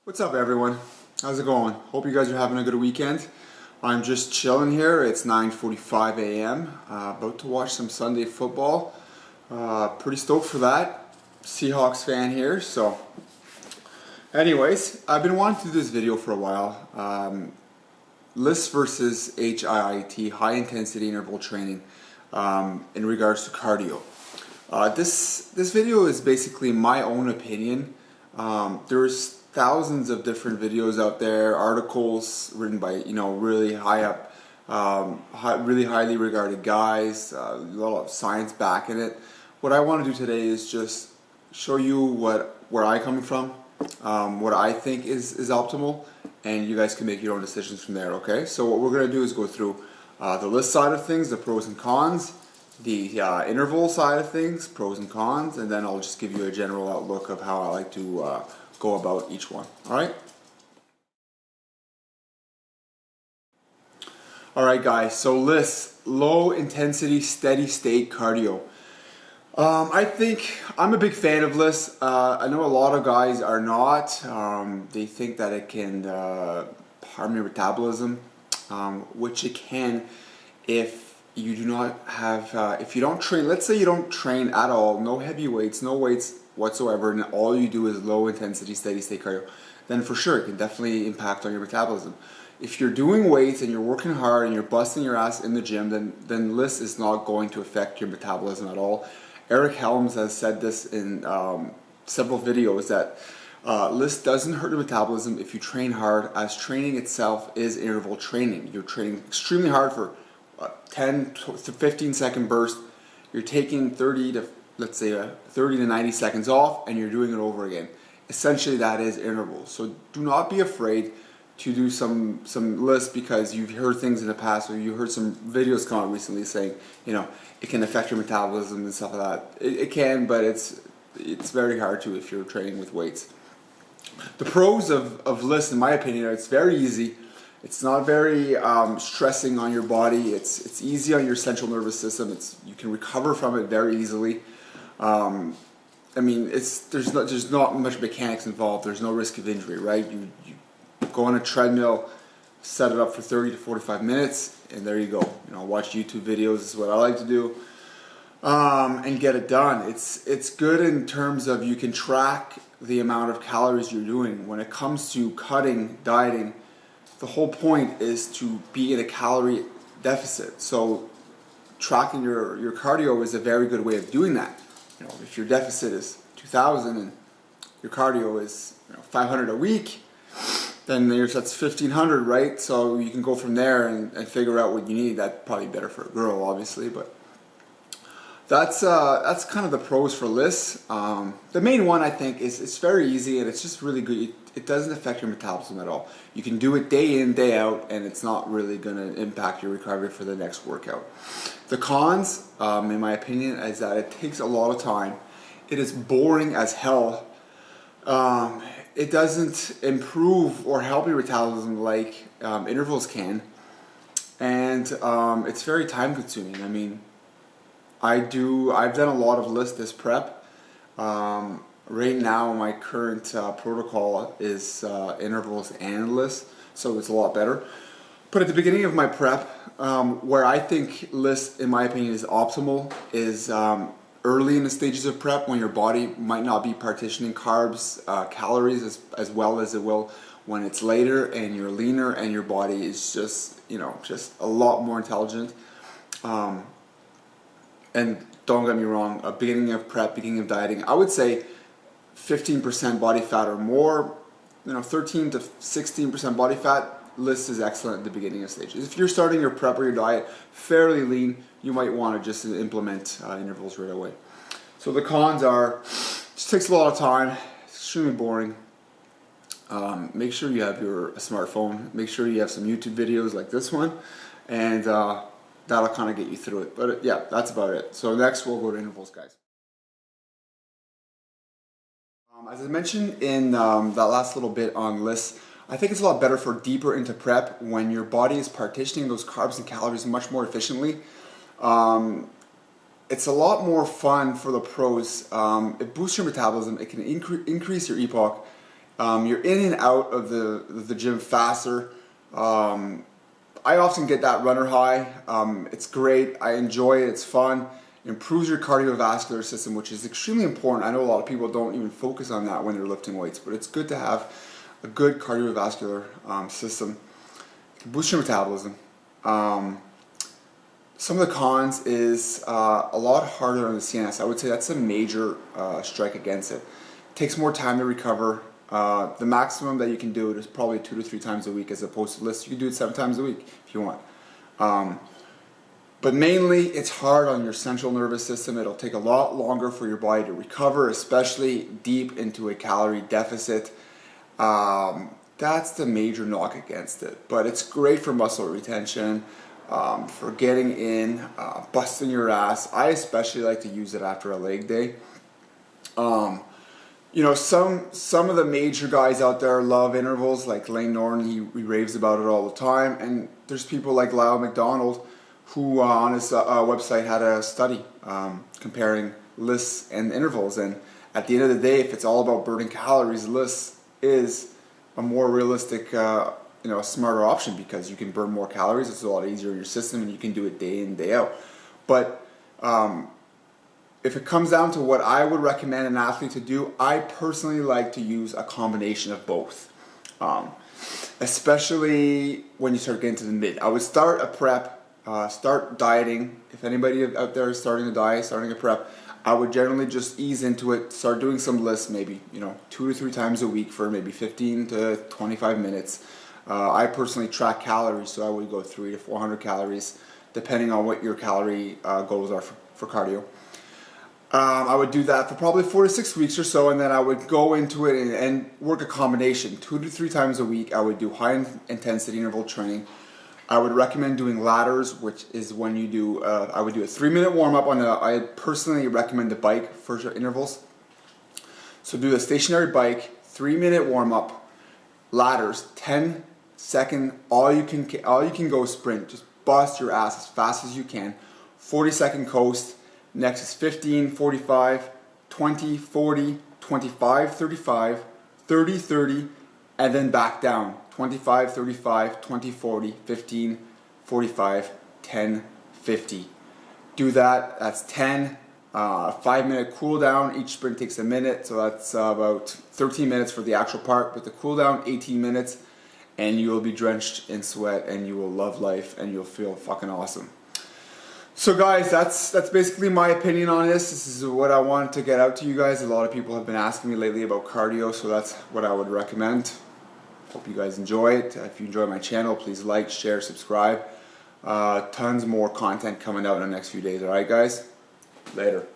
What's up everyone? How's it going? Hope you guys are having a good weekend. I'm just chilling here. It's 9:45 a.m. About to watch some Sunday football. Pretty stoked for that. Seahawks fan here. So anyways, I've been wanting to do this video for a while. LISS versus HIIT, high intensity interval training, in regards to cardio. This video is basically my own opinion. There's thousands of different videos out there, articles written by really high up, really highly regarded guys, a lot of science backing it. What I want to do today is just show you where I come from, what I think is optimal, and you guys can make your own decisions from there. Okay, so what we're going to do is go through the LISS side of things, the pros and cons, the interval side of things, pros and cons, and then I'll just give you a general outlook of how I like to go about each one. Alright? Alright guys, so LISS, low intensity steady state cardio. I think I'm a big fan of LISS. I know a lot of guys are not. They think that it can harm your metabolism, which it can if you do not have, if you don't train. Let's say you don't train at all, no heavy weights, no weights whatsoever, and all you do is low intensity steady state cardio, then for sure it can definitely impact on your metabolism. If you're doing weights and you're working hard and you're busting your ass in the gym, then LISS is not going to affect your metabolism at all. Eric Helms has said this in several videos that LISS doesn't hurt your metabolism if you train hard, as training itself is interval training. You're training extremely hard for 10 to 15 second burst. You're taking 30 to 90 seconds off, and you're doing it over again. Essentially that is intervals. So do not be afraid to do some LISS because you've heard things in the past, or you heard some videos come out recently saying, it can affect your metabolism and stuff like that. It can, but it's very hard to if you're training with weights. The pros of LISS, in my opinion, are it's very easy. It's not very stressing on your body. It's easy on your central nervous system. You can recover from it very easily. I mean, there's not much mechanics involved. There's no risk of injury, right? You go on a treadmill, set it up for 30 to 45 minutes, and there you go. Watch YouTube videos is what I like to do, and get it done. It's good in terms of you can track the amount of calories you're doing. When it comes to cutting, dieting, the whole point is to be in a calorie deficit. So tracking your cardio is a very good way of doing that. If your deficit is 2,000 and your cardio is 500 a week, then that's 1,500, right? So you can go from there and figure out what you need. That's probably better for a girl, obviously, but that's kind of the pros for LISS. The main one, I think, is it's very easy and it's just really good. It doesn't affect your metabolism at all. You can do it day in, day out, and it's not really going to impact your recovery for the next workout. The cons, in my opinion, is that it takes a lot of time. It is boring as hell. It doesn't improve or help your metabolism like intervals can, and it's very time consuming. I mean, I've done a lot of LISS this prep. Right now my current protocol is intervals and LISS, so it's a lot better. But at the beginning of my prep, where I think LISS, in my opinion, is optimal is early in the stages of prep, when your body might not be partitioning carbs, calories as well as it will when it's later and you're leaner and your body is just a lot more intelligent. And don't get me wrong, beginning of prep, beginning of dieting, I would say 15% body fat or more, 13 to 16% body fat, LISS is excellent at the beginning of stages. If you're starting your prep or your diet fairly lean, you might want to just implement intervals right away. So the cons are, it just takes a lot of time, it's extremely boring. Make sure you have a smartphone, make sure you have some YouTube videos like this one, and that'll kind of get you through it. But yeah, that's about it. So next we'll go to intervals, guys. As I mentioned in that last little bit on LISS, I think it's a lot better for deeper into prep when your body is partitioning those carbs and calories much more efficiently. It's a lot more fun for the pros. It boosts your metabolism. It can increase your EPOC. You're in and out of the gym faster. I often get that runner high. It's great. I enjoy it. It's fun. It improves your cardiovascular system, which is extremely important. I know a lot of people don't even focus on that when they're lifting weights, but it's good to have a good cardiovascular system. It can boost your metabolism. Some of the cons is a lot harder on the CNS. I would say that's a major strike against it. It takes more time to recover. The maximum that you can do it is probably 2 to 3 times a week, as opposed to LISS. You can do it 7 times a week if you want. But mainly it's hard on your central nervous system. It'll take a lot longer for your body to recover, especially deep into a calorie deficit. That's the major knock against it. But it's great for muscle retention, for getting in, busting your ass. I especially like to use it after a leg day. You know, some of the major guys out there love intervals, like Lane Norton. He raves about it all the time. And there's people like Lyle McDonald, who on his website had a study comparing LISS and intervals. And at the end of the day, if it's all about burning calories, LISS is a more realistic, you know, a smarter option, because you can burn more calories. It's a lot easier in your system, and you can do it day in, day out. But if it comes down to what I would recommend an athlete to do, I personally like to use a combination of both. Especially when you start getting to the mid. I would start a prep, start dieting. If anybody out there is starting a diet, starting a prep, I would generally just ease into it, start doing some LISS, maybe, you know, 2 to 3 times a week for maybe 15 to 25 minutes. I personally track calories, so I would go 300 to 400 calories, depending on what your calorie goals are for cardio. I would do that for probably 4 to 6 weeks or so, and then I would go into it and work a combination. 2 to 3 times a week, I would do high intensity interval training. I would recommend doing ladders, which is when you do, I would do a 3-minute warm up on I personally recommend the bike for intervals. So do a stationary bike, 3-minute warm up, ladders, 10-second, all you can go sprint. Just bust your ass as fast as you can. 40-second coast. Next is 15, 45, 20, 40, 25, 35, 30, 30, and then back down. 25, 35, 20, 40, 15, 45, 10, 50. Do that. That's 10. 5-minute cool down. Each sprint takes a minute, so that's about 13 minutes for the actual part. With the cool down, 18 minutes, and you will be drenched in sweat, and you will love life, and you'll feel fucking awesome. So guys, that's basically my opinion on this. This is what I wanted to get out to you guys. A lot of people have been asking me lately about cardio, so that's what I would recommend. Hope you guys enjoy it. If you enjoy my channel, please like, share, subscribe. Tons more content coming out in the next few days. Alright guys? Later.